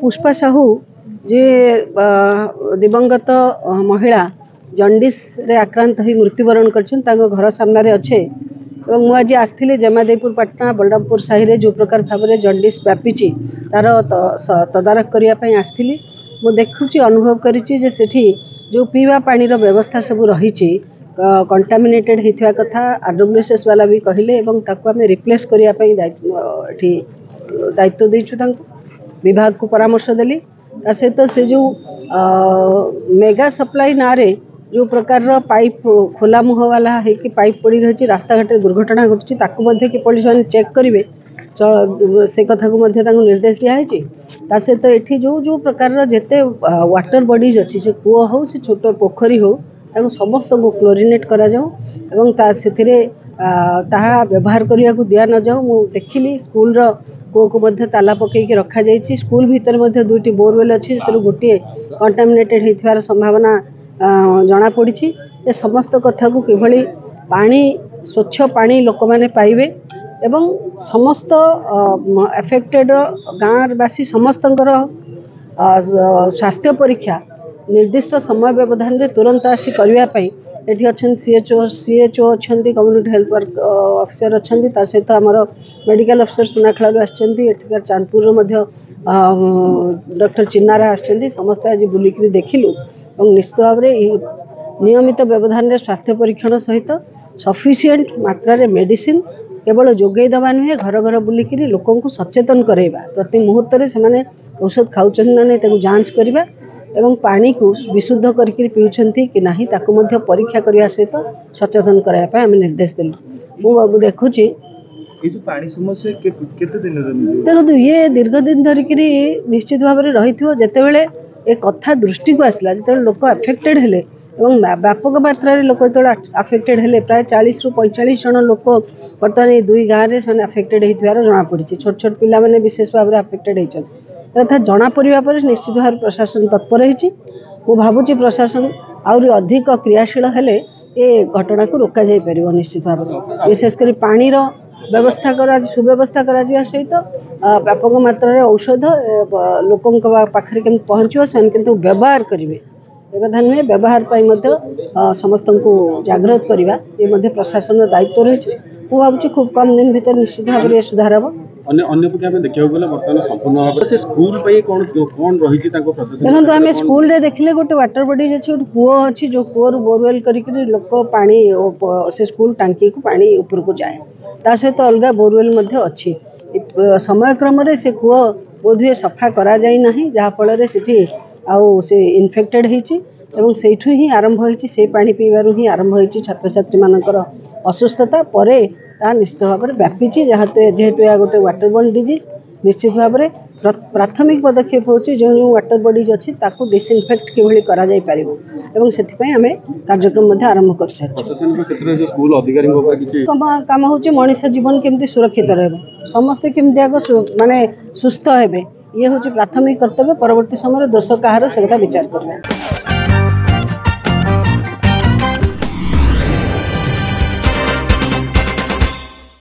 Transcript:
पुष्पा साहू जे दिवंगत महिला जंडिस रे आक्रांत हो मृत्युवरण कर घर सामने अच्छे मुझे आसती जमादेपुर पाटना बलरामपुर साहि जो प्रकार भाव में जंडिस व्यापी तार तदारख करने आसती मु देखुची अनुभव करी जो पीवा पानी व्यवस्था सब रही कंटामिनेटेड होता कथा आरडब्ल्यूएसएस वाला भी कहले आम रिप्लेस करने दायित्व देचु विभाग को परामर्श देली सहित से जो मेगा सप्लाई ना रे जो प्रकार पाइप खोला मुह वाला है कि पाइप पड़ी रही रास्ता घाटे दुर्घटना घटुची कि पुलिस मैंने चेक करेंगे से कथा को निर्देश दिखाई सहित ये जो जो प्रकार जिते वाटर बॉडीज अच्छी से कूह हो से छोट पोखरी हो समस्त को क्लोरिनेट करा जाऊ से व्यवहार करने को दिया न जाऊ मु देखिली स्कूल कूह को ताला पकईकि रखा जाइए स्कूल भितर दुईटी बोरवेल अच्छी गोटे कंटामिनेटेड होइथिबार संभावना जना पड़ी ये समस्त कथा को किभली पानी स्वच्छ पानी लोक मैंने पाइबे एवं समस्त एफेक्टेड गाँववासी समस्त स्वास्थ्य परीक्षा निर्दिष्ट समय व्यवधान में तुरंत आसी करने ये अच्छा सीएचओ अच्छा कम्युनिटी हेल्थ वर्क ऑफिसर अच्छा सहित आमर मेडिकल अफिसर सुनाखेल आठिकार चांदपुर डॉक्टर चिन्नारा आसछन्ती समस्त आज बुलिक देखिलु और निश्चित भाव में नियमित व्यवधान में स्वास्थ्य परीक्षण सहित सफिशिएंट मात्रा रे मेडिसिन केवल जोगई दबा नुहे घर घर बुलिक लोक सचेतन करवा प्रति मुहूर्त से औषध खाऊँ ना नहीं जांच करवा एवं पानी को विशुद्ध करके पीउछन्ति कि नहीं ताकू परीक्षा करने सहित सचेतन करने आम निर्देश देलु मु देखुची देखो ये दीर्घ दिन धरिक निश्चित भाव में रही जिते बड़े एक कथा दृष्टि को आसला जो लोक अफेक्टेड हेले व्यापक मात्रा रे लोक जो अफेक्टेड हेले प्राय 40 ରୁ 45 जन लोक बर्तमान ये दुई गाँव में अफेक्टेड होता जना पड़ी छोट छोट पिला मैंने विशेष भाव में अफेक्टेड होता कथा जना पड़ा निश्चित भाव प्रशासन तत्पर हो भावुँ प्रशासन आहरी अधिक क्रियाशील हेले ये घटना को रोक जा पार निश्चित भाव में विशेषकर पानी व्यवस्था करा सुव्यवस्था करा सहित व्यापक मात्रा रे औषध लोकों पाखे केमती पहुँचो से किंतु व्यवहार करेंगे एक कथा नुहे व्यवहार समस्त को जागृत करवा ये प्रशासन दायित्व रही मुझे खूब कम दिन भीतर निश्चित भाव में सुधार हम देखो आम स्कूल देखिले गोटे वाटर बॉडी अच्छे गोटे कूह अच्छी जो कूह बोरवेल करके लोक पानी से स्कूल टांकी को पानी ऊपर को जाए ता सहित अलग बोरवेल अच्छी समय क्रम से कूह बोधे सफा करा जाई नहीं जहाँफल से इन्फेक्टेड होती से ही आरंभ होती पानी पीबार ही आरंभ होती छात्र छात्री मानकर असुस्थता पर निश्चित भाव में व्यापी जेहेतु यह गोटे वाटर बोर्न डिजीज निश्चित भाव में प्राथमिक पदक्षेप होची जो वाटर बॉडीज अच्छी ताकू डिसइनफेक्ट किभली करा जाई पारिबो एवं सेथिपई आमे कार्यक्रम आरंभ कर काम होची मनुष्य जीवन केमती सुरक्षित रहबो समस्त केमती आगो माने सुस्थ हेबे ये होची प्राथमिक कर्तव्य परवर्ती समय दोष कहार से विचार करबे।